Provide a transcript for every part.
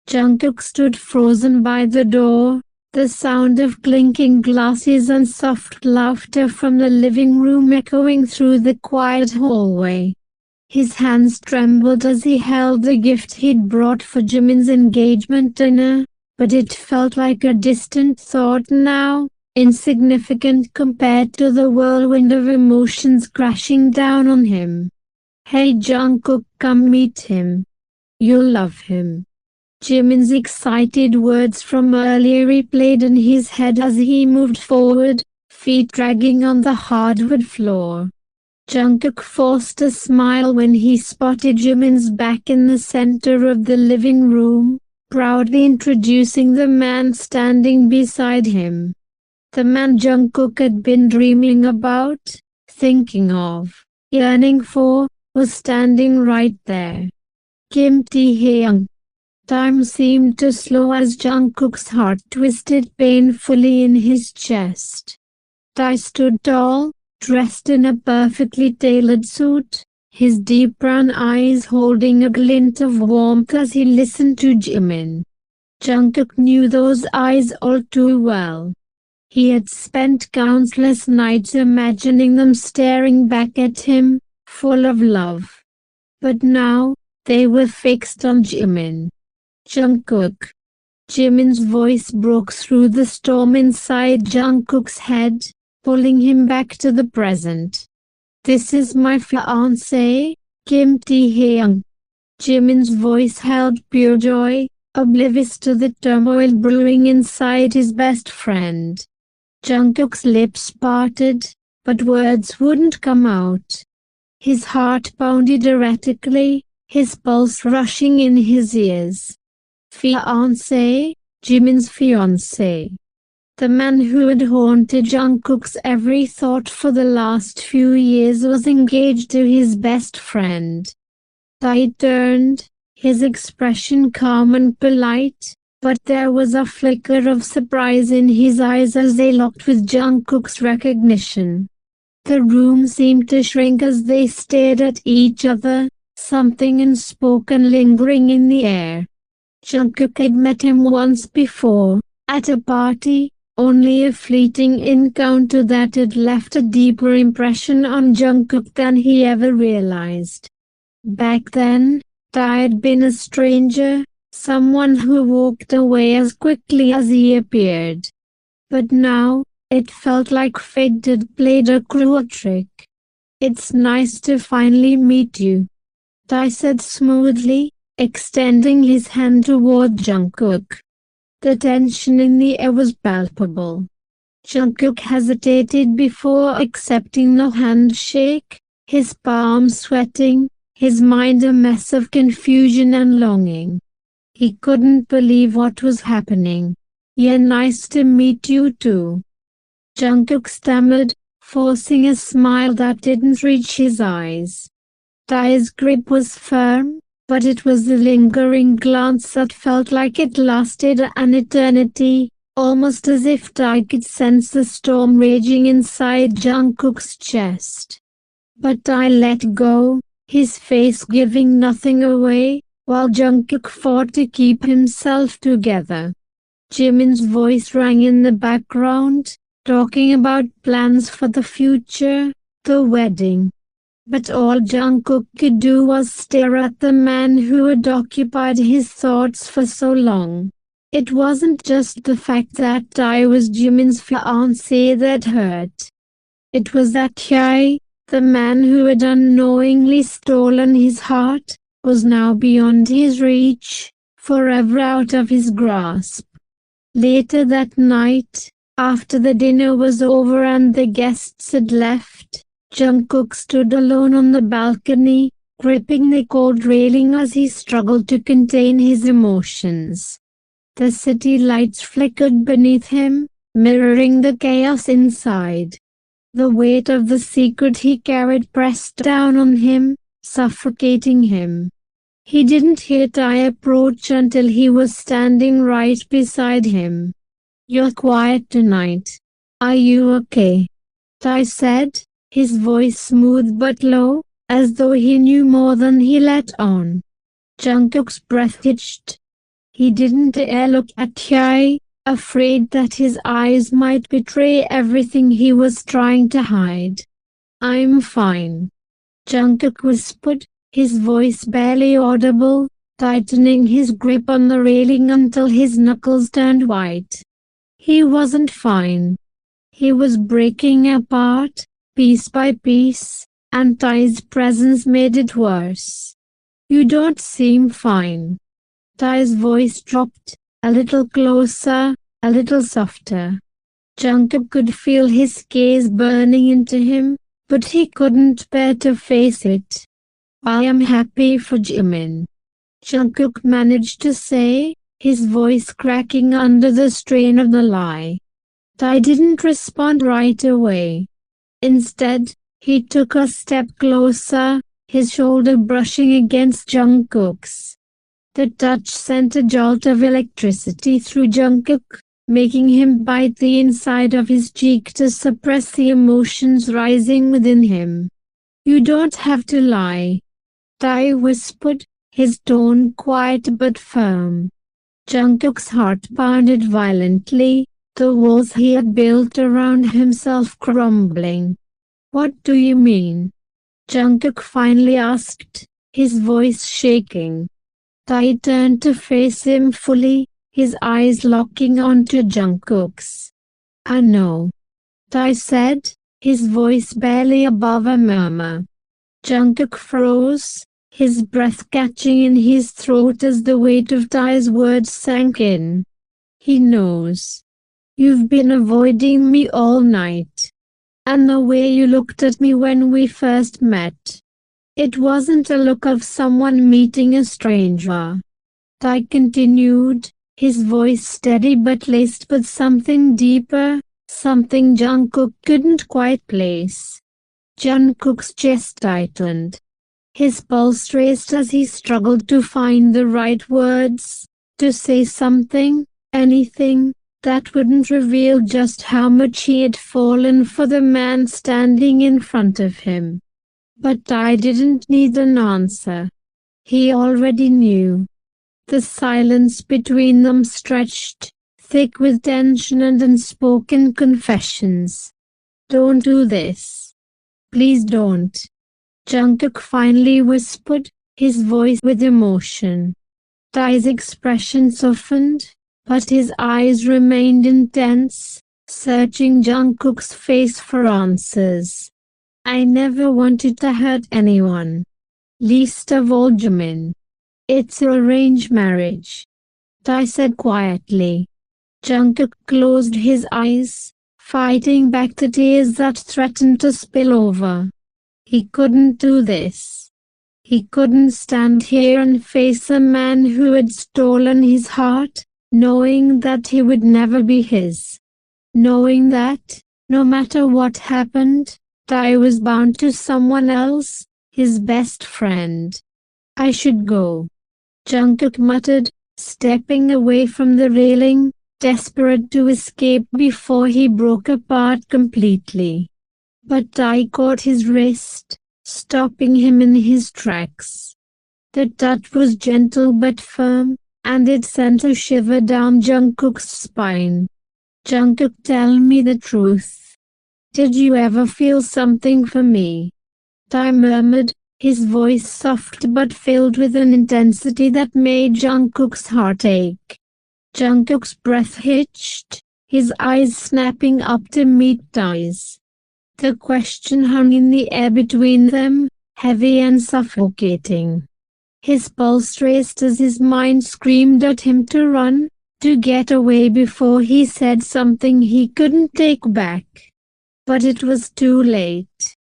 Jungkook stood frozen by the door, the sound of clinking glasses and soft laughter from the living room echoing through the quiet hallway. His hands trembled as he held the gift he'd brought for Jimin's engagement dinner, but it felt like a distant thought now, insignificant compared to the whirlwind of emotions crashing down on him. "Hey Jungkook, come meet him. You'll love him." Jimin's excited words from earlier replayed in his head as he moved forward, feet dragging on the hardwood floor. Jungkook forced a smile when he spotted Jimin's back in the center of the living room, proudly introducing the man standing beside him. The man Jungkook had been dreaming about, thinking of, yearning for, was standing right there. Kim Taehyung. Time seemed to slow as Jungkook's heart twisted painfully in his chest. Tae stood tall, dressed in a perfectly tailored suit, his deep brown eyes holding a glint of warmth as he listened to Jimin. Jungkook knew those eyes all too well. He had spent countless nights imagining them staring back at him, full of love. But now, they were fixed on Jimin. "Jungkook." Jimin's voice broke through the storm inside Jungkook's head, pulling him back to the present. "This is my fiancé, Kim Taehyung." Jimin's voice held pure joy, oblivious to the turmoil brewing inside his best friend. Jungkook's lips parted, but words wouldn't come out. His heart pounded erratically, his pulse rushing in his ears. Fiancé, Jimin's fiancé. The man who had haunted Jungkook's every thought for the last few years was engaged to his best friend. Tae turned, his expression calm and polite, but there was a flicker of surprise in his eyes as they locked with Jungkook's recognition. The room seemed to shrink as they stared at each other, something unspoken lingering in the air. Jungkook had met him once before, at a party, only a fleeting encounter that had left a deeper impression on Jungkook than he ever realized. Back then, Tae had been a stranger, someone who walked away as quickly as he appeared. But now, it felt like fate had played a cruel trick. "It's nice to finally meet you," Tae said smoothly, extending his hand toward Jungkook. The tension in the air was palpable. Jungkook hesitated before accepting the handshake, his palms sweating, his mind a mess of confusion and longing. He couldn't believe what was happening. "Yeah, nice to meet you too," Jungkook stammered, forcing a smile that didn't reach his eyes. Tae's grip was firm, but it was the lingering glance that felt like it lasted an eternity, almost as if Tae could sense the storm raging inside Jungkook's chest. But Tae let go, his face giving nothing away, while Jungkook fought to keep himself together. Jimin's voice rang in the background, talking about plans for the future, the wedding. But all Jungkook could do was stare at the man who had occupied his thoughts for so long. It wasn't just the fact that Tae was Jimin's fiancé that hurt. It was that Tae, the man who had unknowingly stolen his heart, was now beyond his reach, forever out of his grasp. Later that night, after the dinner was over and the guests had left, Jungkook stood alone on the balcony, gripping the cold railing as he struggled to contain his emotions. The city lights flickered beneath him, mirroring the chaos inside. The weight of the secret he carried pressed down on him, suffocating him. He didn't hear Tae approach until he was standing right beside him. "You're quiet tonight. Are you okay?" Tae said, his voice smooth but low, as though he knew more than he let on. Jungkook's breath hitched. He didn't dare look at Tae, afraid that his eyes might betray everything he was trying to hide. "I'm fine," Jungkook whispered, his voice barely audible, tightening his grip on the railing until his knuckles turned white. He wasn't fine. He was breaking apart, piece by piece, and Tae's presence made it worse. "You don't seem fine." Tae's voice dropped, a little closer, a little softer. Jungkook could feel his gaze burning into him, but he couldn't bear to face it. "I am happy for Jimin," Jungkook managed to say, his voice cracking under the strain of the lie. Tae didn't respond right away. Instead, he took a step closer, his shoulder brushing against Jungkook's. The touch sent a jolt of electricity through Jungkook, making him bite the inside of his cheek to suppress the emotions rising within him. "You don't have to lie," Tae whispered, his tone quiet but firm. Jungkook's heart pounded violently, the walls he had built around himself crumbling. "What do you mean?" Jungkook finally asked, his voice shaking. Tae turned to face him fully, his eyes locking onto Jungkook's. "I know," Tae said, his voice barely above a murmur. Jungkook froze, his breath catching in his throat as the weight of Tae's words sank in. "He knows. You've been avoiding me all night. And the way you looked at me when we first met. It wasn't a look of someone meeting a stranger." Tae continued, his voice steady but laced with something deeper, something Jungkook couldn't quite place. Jungkook's chest tightened. His pulse raced as he struggled to find the right words, to say something, anything, that wouldn't reveal just how much he had fallen for the man standing in front of him. But Tae didn't need an answer. He already knew. The silence between them stretched, thick with tension and unspoken confessions. "Don't do this. Please don't," Jungkook finally whispered, his voice with emotion. Tae's expression softened, but his eyes remained intense, searching Jungkook's face for answers. "I never wanted to hurt anyone. Least of all Jimin. It's an arranged marriage," Tae said quietly. Jungkook closed his eyes, fighting back the tears that threatened to spill over. He couldn't do this. He couldn't stand here and face a man who had stolen his heart, knowing that he would never be his. Knowing that, no matter what happened, Tae was bound to someone else, his best friend. "I should go," Jungkook muttered, stepping away from the railing, desperate to escape before he broke apart completely. But Tae caught his wrist, stopping him in his tracks. The touch was gentle but firm, and it sent a shiver down Jungkook's spine. "Jungkook, tell me the truth. Did you ever feel something for me?" Tae murmured, his voice soft but filled with an intensity that made Jungkook's heart ache. Jungkook's breath hitched, his eyes snapping up to meet Tae's. The question hung in the air between them, heavy and suffocating. His pulse raced as his mind screamed at him to run, to get away before he said something he couldn't take back. But it was too late.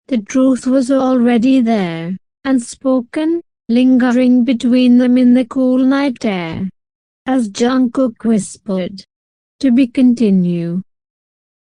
The truth was already there, unspoken, lingering between them in the cool night air. As Jungkook whispered, "To be continued."